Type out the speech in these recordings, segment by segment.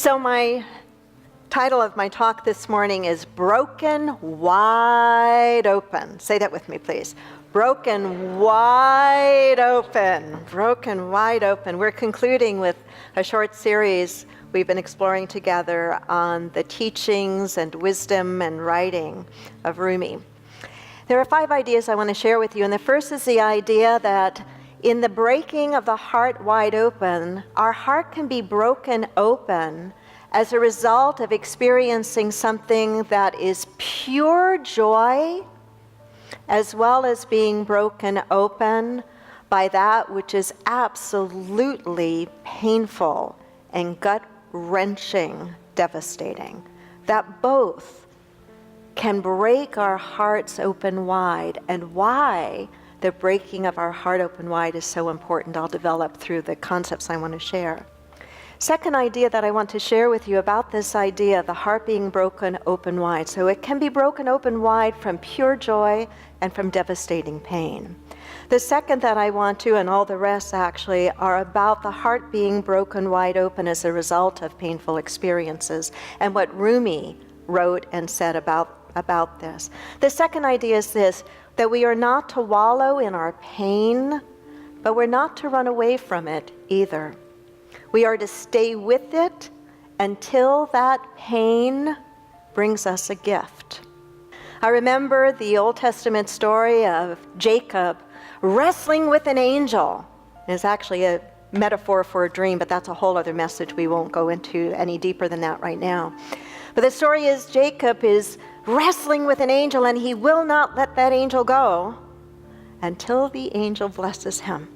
So my title of my talk this morning is Broken Wide Open. Say that with me, please. Broken wide open. Broken wide open. We're concluding with a short series we've been exploring together on the teachings and wisdom and writing of Rumi. There are 5 ideas I want to share with you, and the first is the idea that in the breaking of the heart wide open, our heart can be broken open as a result of experiencing something that is pure joy, as well as being broken open by that which is absolutely painful and gut-wrenching, devastating. That both can break our hearts open wide, and why the breaking of our heart open wide is so important, I'll develop through the concepts I want to share. Second idea that I want to share with you about this idea of the heart being broken open wide. So it can be broken open wide from pure joy and from devastating pain. The second that I want to, and all the rest actually, are about the heart being broken wide open as a result of painful experiences and what Rumi wrote and said about this. The second idea is this, that we are not to wallow in our pain, but we're not to run away from it either. We are to stay with it until that pain brings us a gift. I remember the Old Testament story of Jacob wrestling with an angel. It's actually a metaphor for a dream, but that's a whole other message. We won't go into any deeper than that right now. But the story is Jacob is wrestling with an angel, and he will not let that angel go until the angel blesses him.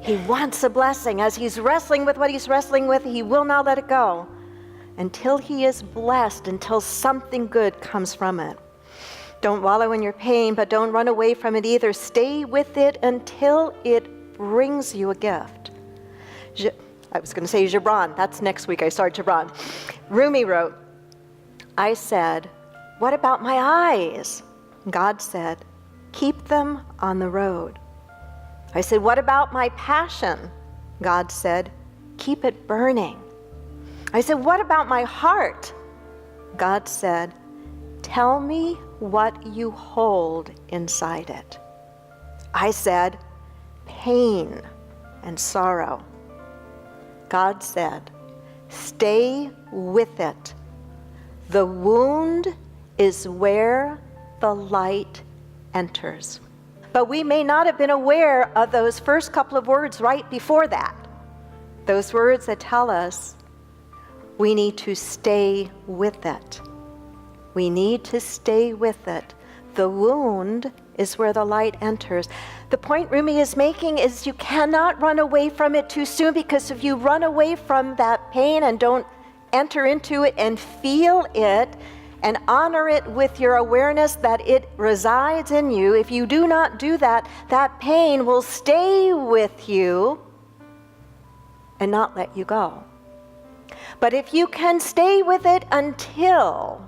He wants a blessing. As he's wrestling with what he's wrestling with, he will not let it go until he is blessed, until something good comes from it. Don't wallow in your pain, but don't run away from it either. Stay with it until it brings you a gift. I was going to say Gibran. That's next week. I start Gibran. Rumi wrote, I said, what about my eyes? God said, keep them on the road. I said, what about my passion? God said, keep it burning. I said, what about my heart? God said, tell me what you hold inside it. I said, pain and sorrow. God said, stay with it. The wound is where the light enters. But we may not have been aware of those first couple of words right before that. Those words that tell us we need to stay with it. We need to stay with it. The wound is where the light enters. The point Rumi is making is you cannot run away from it too soon, because if you run away from that pain and don't enter into it and feel it, and honor it with your awareness that it resides in you, if you do not do that, that pain will stay with you and not let you go. But if you can stay with it until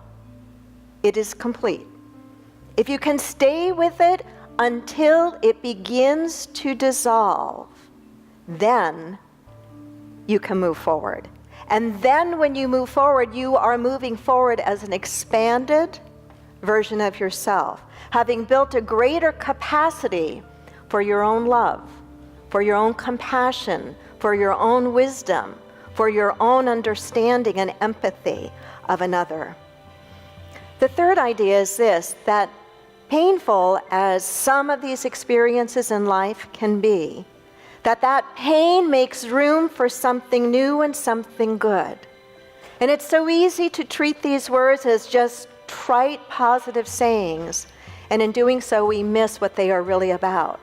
it is complete, if you can stay with it until it begins to dissolve, then you can move forward. And then when you move forward, you are moving forward as an expanded version of yourself, having built a greater capacity for your own love, for your own compassion, for your own wisdom, for your own understanding and empathy of another. The third idea is this, that painful as some of these experiences in life can be, that pain makes room for something new and something good. And it's so easy to treat these words as just trite, positive sayings, and in doing so, we miss what they are really about.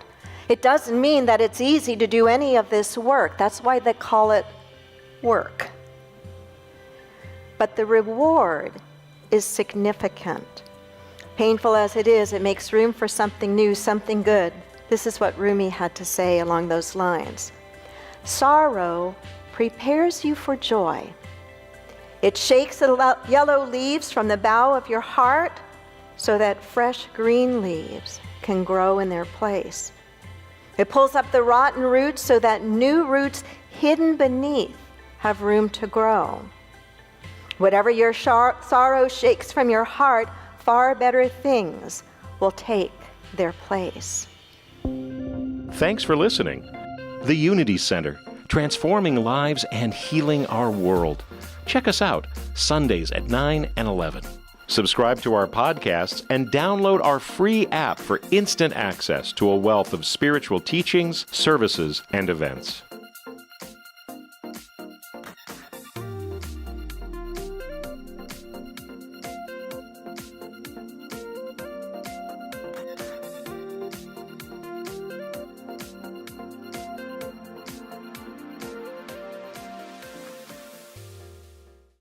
It doesn't mean that it's easy to do any of this work. That's why they call it work. But the reward is significant. Painful as it is, it makes room for something new, something good. This is what Rumi had to say along those lines. Sorrow prepares you for joy. It shakes the yellow leaves from the bough of your heart so that fresh green leaves can grow in their place. It pulls up the rotten roots so that new roots hidden beneath have room to grow. Whatever your sorrow shakes from your heart, far better things will take their place. Thanks for listening. The Unity Center, transforming lives and healing our world. Check us out Sundays at 9 and 11. Subscribe to our podcasts and download our free app for instant access to a wealth of spiritual teachings, services, and events.